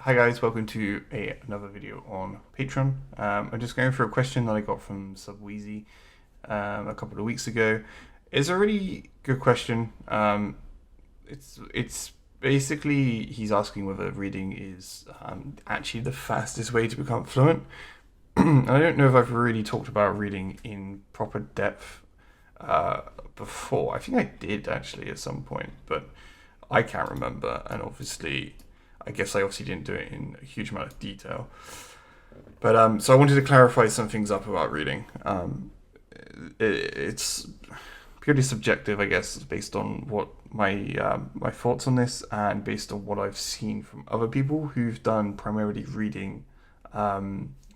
Hi guys, welcome to another video on Patreon. I'm just going through a question that I got from Subweezy a couple of weeks ago. It's a really good question. It's basically he's asking whether reading is actually the fastest way to become fluent. And I don't know if I've really talked about reading in proper depth uh, before. I think I did actually at some point, but I can't remember. And obviously, I guess I obviously didn't do it in a huge amount of detail. But so I wanted to clarify some things up about reading. It's purely subjective, I guess, based on what my thoughts on this and based on what I've seen from other people who've done primarily reading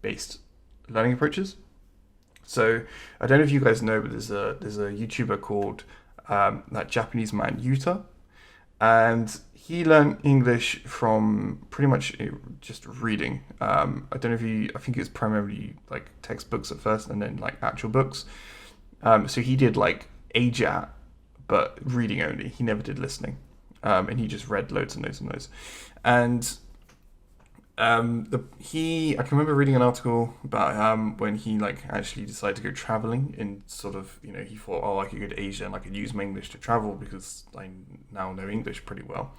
based learning approaches. So I don't know if you guys know, but there's a YouTuber called that Japanese man Yuta, and he learned English from pretty much just reading. I don't know if he, I think it's primarily like textbooks at first, and then like actual books. So he did like AJAT, but reading only. He never did listening, and he just read loads and loads and loads. And I can remember reading an article about when he like actually decided to go traveling and sort of he thought, oh, I could go to Asia and I could use my English to travel because I now know English pretty well.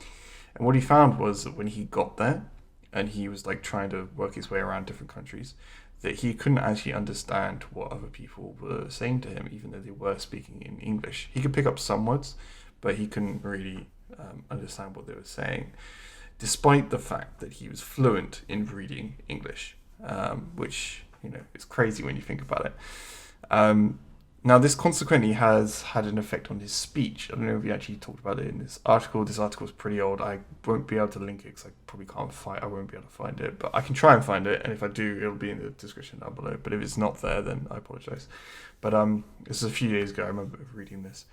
And what he found was that when he got there and he was like trying to work his way around different countries, that he couldn't actually understand what other people were saying to him, even though they were speaking in English. He could pick up some words, but he couldn't really understand what they were saying, despite the fact that he was fluent in reading English, which is crazy when you think about it. Now, this consequently has had an effect on his speech. I don't know if he actually talked about it in this article. This article is pretty old. I won't be able to link it because I probably can't find. I won't be able to find it, but I can try and find it. And if I do, it'll be in the description down below. But if it's not there, then I apologize. But this is a few years ago. I remember reading this,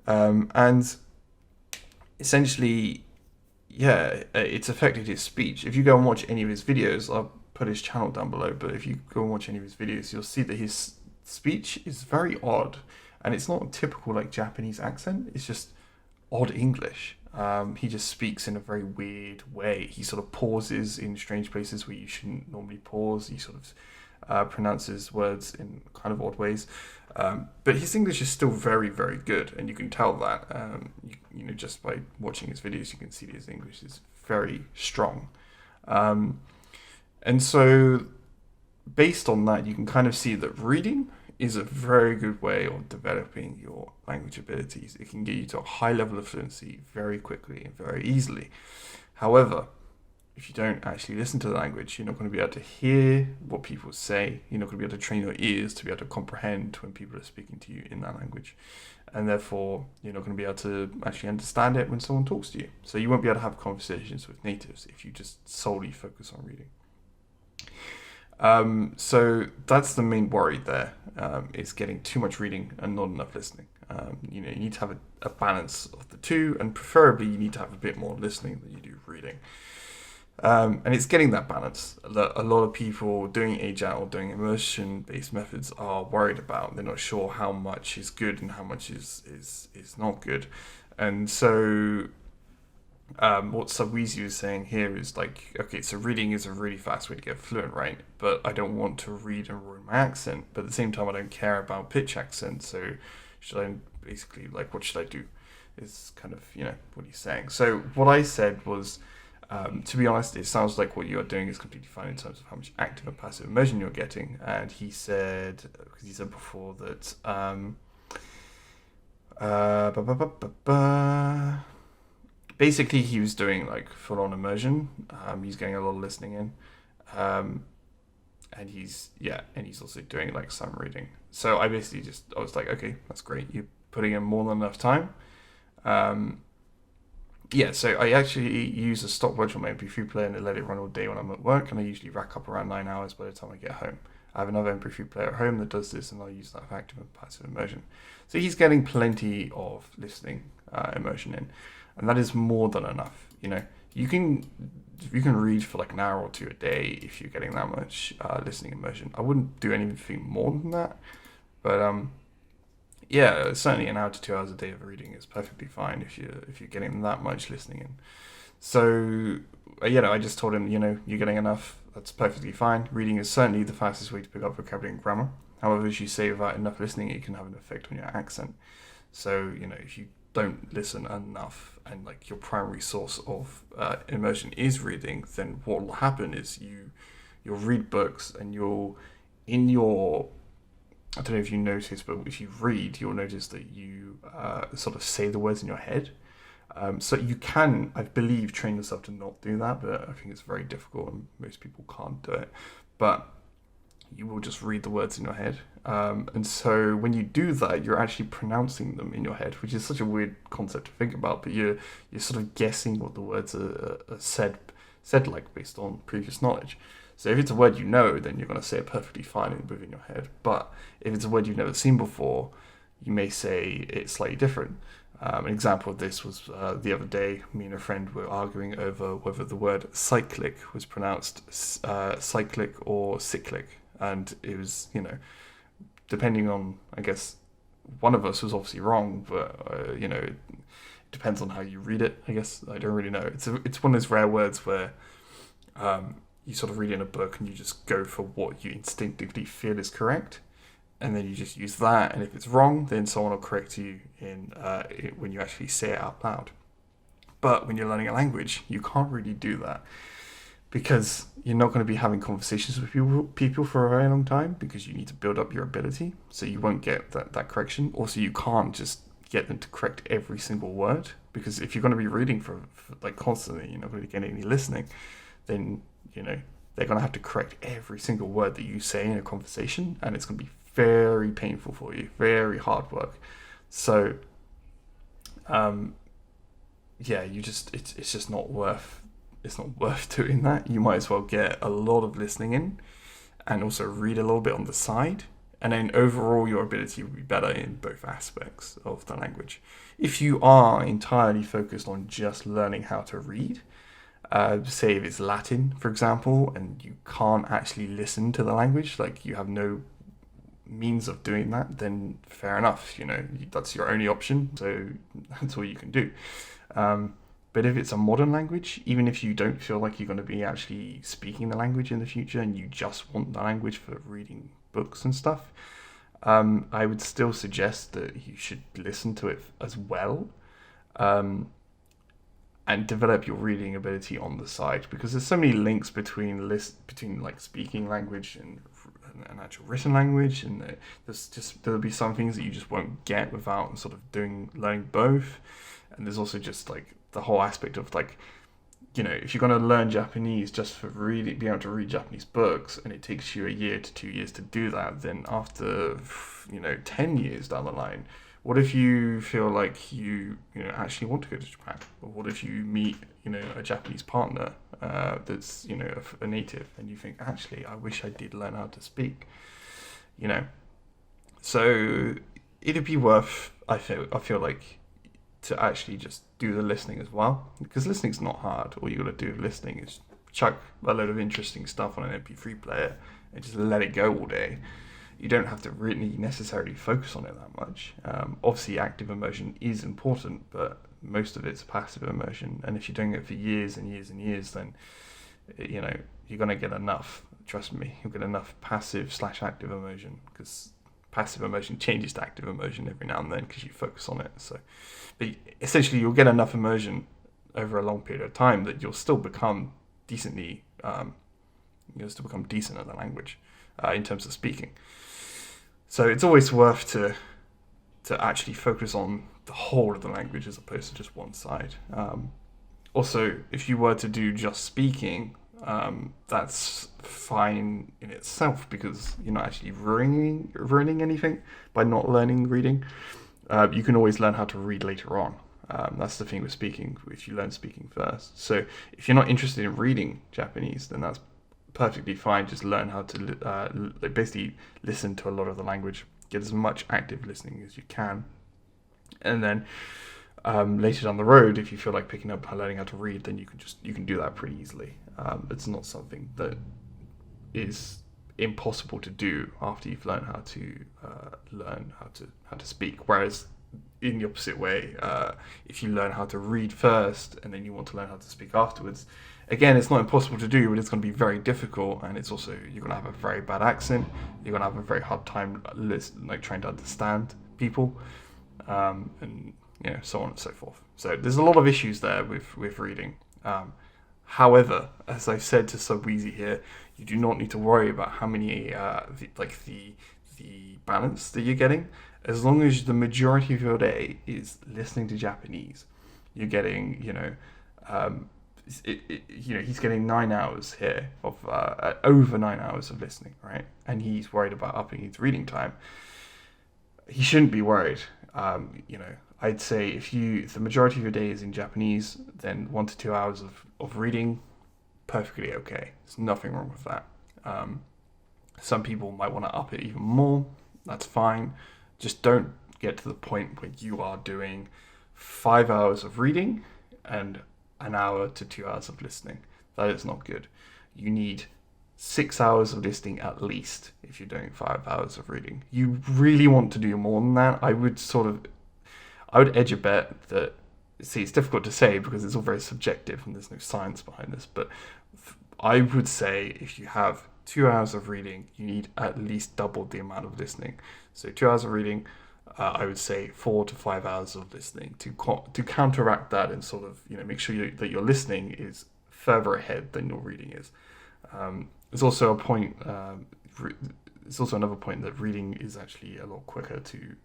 and essentially, yeah, it's affected his speech. If you go and watch any of his videos, I'll put his channel down below. But if you go and watch any of his videos, you'll see that his speech is very odd, and it's not a typical like Japanese accent. It's just odd English. He just speaks in a very weird way. He sort of pauses in strange places where you shouldn't normally pause. He sort of pronounces words in kind of odd ways. But his English is still very, very good, and you can tell that. Just by watching his videos, you can see that his English is very strong. And so, based on that, you can kind of see that reading is a very good way of developing your language abilities. It can get you to a high level of fluency very quickly and very easily. However, if you don't actually listen to the language, you're not going to be able to hear what people say. You're not going to be able to train your ears to be able to comprehend when people are speaking to you in that language. And therefore, you're not going to be able to actually understand it when someone talks to you. So you won't be able to have conversations with natives if you just solely focus on reading. So that's the main worry there, is getting too much reading and not enough listening. You need to have a balance of the two, and preferably you need to have a bit more listening than you do reading. And it's getting that balance that a lot of people doing AJAT or doing immersion-based methods are worried about. They're not sure how much is good and how much is not good. And so what Subweezy was saying here is like, okay, so reading is a really fast way to get fluent, right? But I don't want to read and ruin my accent. But at the same time, I don't care about pitch accent. So should I basically, like, what should I do? Is kind of, what he's saying. So what I said was, to be honest, it sounds like what you're doing is completely fine in terms of how much active and passive immersion you're getting. And he said, because he said before that, basically he was doing like full-on immersion. He's getting a lot of listening in, and he's also doing like some reading. So I was like, okay, that's great. You're putting in more than enough time. So I actually use a stopwatch on my MP3 player and I let it run all day when I'm at work, and I usually rack up around 9 hours by the time I get home. I have another MP3 player at home that does this, and I'll use that for active and passive immersion. So he's getting plenty of listening immersion in, and that is more than enough. You can read for like an hour or two a day if you're getting that much listening immersion. I wouldn't do anything more than that, but yeah, certainly an hour to 2 hours a day of reading is perfectly fine if you're getting that much listening in. So I just told him, you're getting enough. That's perfectly fine. Reading is certainly the fastest way to pick up vocabulary and grammar. However, as you say, without enough listening, it can have an effect on your accent. So, if you don't listen enough and like your primary source of immersion is reading, then what will happen is you'll read books and I don't know if you notice, but if you read, you'll notice that you sort of say the words in your head. So you can, I believe, train yourself to not do that, but I think it's very difficult and most people can't do it. But you will just read the words in your head. And so when you do that, you're actually pronouncing them in your head, which is such a weird concept to think about, but you're sort of guessing what the words are said like based on previous knowledge. So if it's a word then you're going to say it perfectly fine within your head. But if it's a word you've never seen before, you may say it slightly different. An example of this was the other day, me and a friend were arguing over whether the word cyclic was pronounced cyclic or cyclic. And it was, depending on, I guess, one of us was obviously wrong, but, it depends on how you read it, I guess. I don't really know. It's one of those rare words where you sort of read it in a book and you just go for what you instinctively feel is correct. And then you just use that. And if it's wrong, then someone will correct you when you actually say it out loud. But when you're learning a language, you can't really do that, because you're not going to be having conversations with people for a very long time, because you need to build up your ability. So you won't get that correction. Also, you can't just get them to correct every single word, because if you're going to be reading for like constantly, you're not going to get any listening, then, they're going to have to correct every single word that you say in a conversation, and it's going to be very painful for you, very hard work. So, it's just not worth. It's not worth doing that. You might as well get a lot of listening in, and also read a little bit on the side, and then overall your ability will be better in both aspects of the language. If you are entirely focused on just learning how to read, say if it's Latin, for example, and you can't actually listen to the language, like you have no means of doing that, then fair enough, that's your only option, so that's all you can do. But if it's a modern language, even if you don't feel like you're going to be actually speaking the language in the future and you just want the language for reading books and stuff, I would still suggest that you should listen to it as well, and develop your reading ability on the side, because there's so many links between like speaking language and actual written language, and there'll be some things that you just won't get without sort of learning both. And there's also just like the whole aspect of like, if you're going to learn Japanese just for being able to read Japanese books, and it takes you 1 year to 2 years to do that, then after 10 years down the line, what if you feel like you actually want to go to Japan? Or what if you meet a Japanese partner that's a native, and you think, actually I wish I did learn how to speak, so it'd be worth, I feel like, to actually just do the listening as well, because listening's not hard. All you got to do with listening is chuck a load of interesting stuff on an MP3 player and just let it go all day. You don't have to really necessarily focus on it that much. Obviously, active immersion is important, but most of it's passive immersion. And if you're doing it for years and years and years, then you're going to get enough. Trust me, you'll get enough passive/active immersion, because passive immersion changes to active immersion every now and then because you focus on it. So, but essentially, you'll get enough immersion over a long period of time that you'll still become decent at the language in terms of speaking. So it's always worth to actually focus on the whole of the language as opposed to just one side. Also, if you were to do just speaking, that's fine in itself, because you're not actually ruining anything by not learning reading. You can always learn how to read later on. That's the thing with speaking, if you learn speaking first. So if you're not interested in reading Japanese, then that's perfectly fine. Just learn how to basically listen to a lot of the language. Get as much active listening as you can. And then later down the road, if you feel like picking up learning how to read, then you can do that pretty easily. It's not something that is impossible to do after you've learned how to speak. Whereas in the opposite way, if you learn how to read first and then you want to learn how to speak afterwards, Again, it's not impossible to do, but it's going to be very difficult, and it's also, you're going to have a very bad accent. You're going to have a very hard time trying to understand people, and so on and so forth. So there's a lot of issues there with reading. However, as I said to Subweezy here, you do not need to worry about how many the balance that you're getting. As long as the majority of your day is listening to Japanese, you're getting he's getting 9 hours here of over 9 hours of listening, right? And he's worried about upping his reading time. He shouldn't be worried. I'd say if the majority of your day is in Japanese, then 1 to 2 hours of reading, perfectly okay. There's nothing wrong with that. Some people might want to up it even more. That's fine. Just don't get to the point where you are doing 5 hours of reading and an hour to 2 hours of listening. That is not good. You need 6 hours of listening at least if you're doing 5 hours of reading. You really want to do more than that. I would edge a bet that, see, it's difficult to say because it's all very subjective and there's no science behind this, but I would say if you have 2 hours of reading, you need at least double the amount of listening. So 2 hours of reading, I would say 4 to 5 hours of listening to counteract that and sort of make sure that your listening is further ahead than your reading is. There's also a point. There's also another point that reading is actually a lot quicker to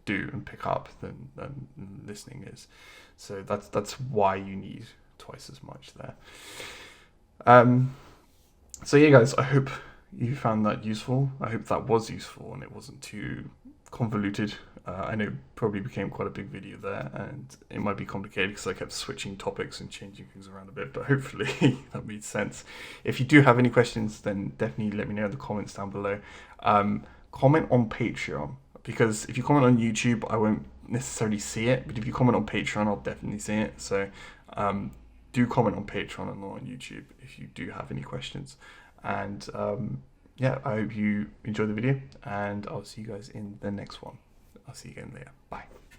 do and pick up than listening is. So that's why you need twice as much there. So yeah, guys, I hope you found that useful. I hope that was useful and it wasn't too convoluted. I know it probably became quite a big video there, and it might be complicated because I kept switching topics and changing things around a bit, but hopefully that made sense. If you do have any questions, then definitely let me know in the comments down below. Comment on Patreon, because if you comment on YouTube, I won't necessarily see it, but if you comment on Patreon, I'll definitely see it. So do comment on Patreon and not on YouTube if you do have any questions. And yeah, I hope you enjoyed the video, and I'll see you guys in the next one. I'll see you again later. Bye.